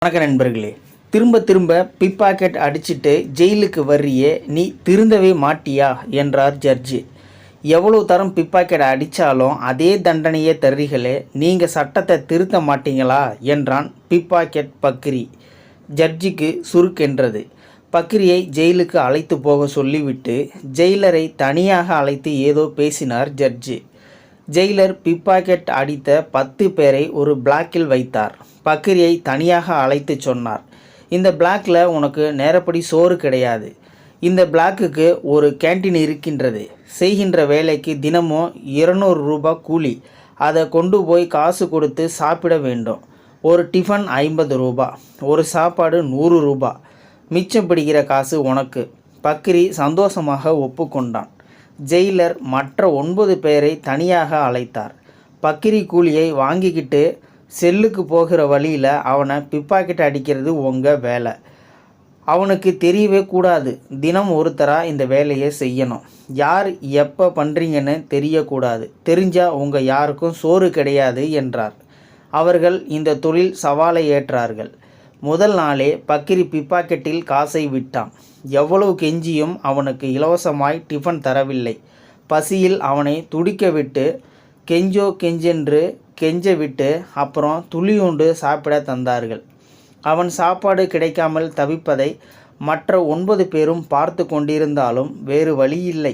வணக்கம் நண்பர்களே. திரும்ப திரும்ப பிப்பாக்கெட் அடிச்சிட்டு ஜெயிலுக்கு வர்றியே, நீ திருந்தவே மாட்டியா என்றார் ஜட்ஜி. எவ்வளவு தரம் பிப்பாக்கெட் அடித்தாலும் அதே தண்டனையே தர்றீங்களே, நீங்கள் சட்டத்தை திருத்த மாட்டீங்களா என்றான் பிப்பாக்கெட் பக்ரி. ஜட்ஜிக்கு சுருக்கென்றது. பக்ரியை ஜெயிலுக்கு அழைத்து போக சொல்லிவிட்டு ஜெயிலரை தனியாக அழைத்து ஏதோ பேசினார் ஜட்ஜி. ஜெயிலர் பிப்பாக்கெட் அடித்த 10 பேரை ஒரு பிளாக்கில் வைத்தார். பக்ரியை தனியாக அழைத்து சொன்னார், இந்த பிளாக்கில் உனக்கு நேரப்படி சோறு கிடையாது. இந்த பிளாக்குக்கு ஒரு கேன்டீன் இருக்கின்றது. செய்கின்ற வேலைக்கு தினமும் 200 ரூபாய் கூலி. அதை கொண்டு போய் காசு கொடுத்து சாப்பிட வேண்டும். ஒரு டிஃபன் 50 ரூபாய், ஒரு சாப்பாடு 100 ரூபாய். மிச்சம் பிடிக்கிற காசு உனக்கு. பக்ரி சந்தோஷமாக ஒப்புக்கொண்டான். ஜெயிலர் மற்ற 9 பேரை தனியாக அழைத்தார். பக்ரி கூலியை வாங்கிக்கிட்டு செல்லுக்கு போகிற வழியில் அவனை பிப்பாக்கெட் அடிக்கிறது உங்கள் வேலை. அவனுக்கு தெரியவே கூடாது. தினம் ஒருத்தராக இந்த வேலையை செய்யணும். யார் எப்போ பண்ணுறீங்கன்னு தெரியக்கூடாது. தெரிஞ்சால் உங்கள் யாருக்கும் சோறு கிடையாது என்றார். அவர்கள் இந்த தொழில் சவாலை ஏற்றார்கள். முதல் நாளே பக்ரி பிப்பாக்கெட்டில் காசை விட்டான். எவ்வளவு கெஞ்சியும் அவனுக்கு இலவசமாய் டிஃபன் தரவில்லை. பசியில் அவனை துடிக்க விட்டு கெஞ்சென்று கெஞ்ச விட்டு அப்புறம் துளியுண்டு சாப்பிட தந்தார்கள். அவன் சாப்பாடு கிடைக்காமல் தவிப்பதை மற்ற 9 பேரும் பார்த்து கொண்டிருந்தாலும் வேறு வழியில்லை.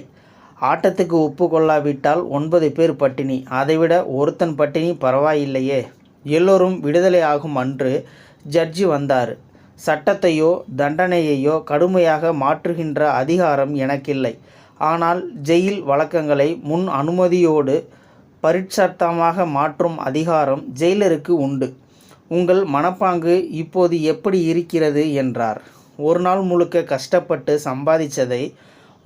ஆட்டத்துக்கு ஒப்பு கொள்ளாவிட்டால் 9 பேர் பட்டினி. அதைவிட ஒருத்தன் பட்டினி பரவாயில்லையே. எல்லோரும் விடுதலை ஆகும் அன்று ஜட்ஜி வந்தார். சட்டத்தையோ தண்டனையையோ கடுமையாக மாற்றுகின்ற அதிகாரம் எனக்கில்லை. ஆனால் ஜெயில் வழக்கங்களை முன் அனுமதியோடு பரிட்சர்த்தமாக மாற்றும் அதிகாரம் ஜெயிலருக்கு உண்டு. உங்கள் மனப்பாங்கு இப்போது எப்படி இருக்கிறது என்றார். ஒரு நாள் முழுக்க கஷ்டப்பட்டு சம்பாதிச்சதை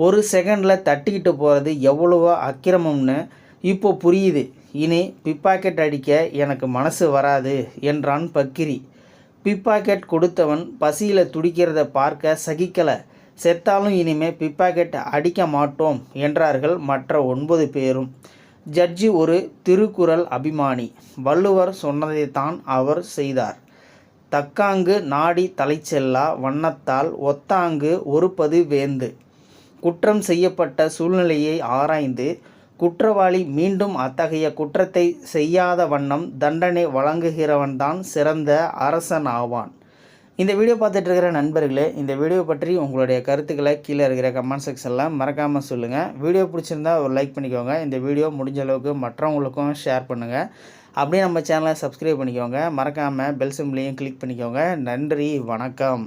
ஒரு செகண்டில் தட்டிக்கிட்டு போகிறது எவ்வளவோ அக்கிரமம்னு இப்போ புரியுது. இனி பிப்பாக்கெட் அடிக்க எனக்கு மனசு வராது என்றான் பக்ரி. பிப்பாக்கெட் கொடுத்தவன் பசியில் துடிக்கிறத பார்க்க சகிக்கலை. செத்தாலும் இனிமே பிப்பாக்கெட் அடிக்க மாட்டோம் என்றார்கள் மற்ற 9 பேரும். ஜட்ஜி ஒரு திருக்குறள் அபிமானி. வள்ளுவர் சொன்னதைத்தான் அவர் செய்தார். தக்காங்கு நாடி தலைச்செல்லா வண்ணத்தால் ஒத்தாங்கு ஒருப்பது வேந்து. குற்றம் செய்யப்பட்ட சூழ்நிலையை ஆராய்ந்து குற்றவாளி மீண்டும் அத்தகைய குற்றத்தை செய்யாத வண்ணம் தண்டனை வழங்குகிறவன்தான் சிறந்த அரசன் ஆவான். இந்த வீடியோ பார்த்துட்டு இருக்கிற நண்பர்களே, இந்த வீடியோ பற்றி உங்களுடைய கருத்துக்களை கீழே இருக்கிற கமெண்ட் செக்ஷனில் மறக்காமல் சொல்லுங்கள். வீடியோ பிடிச்சிருந்தா ஒரு லைக் பண்ணிக்கோங்க. இந்த வீடியோ முடிஞ்ச அளவுக்கு மற்றவங்களுக்கும் ஷேர் பண்ணுங்கள். அப்படியே நம்ம சேனலை சப்ஸ்கிரைப் பண்ணிக்கோங்க. மறக்காமல் பெல் சிம்பிளையும் கிளிக் பண்ணிக்கோங்க. நன்றி, வணக்கம்.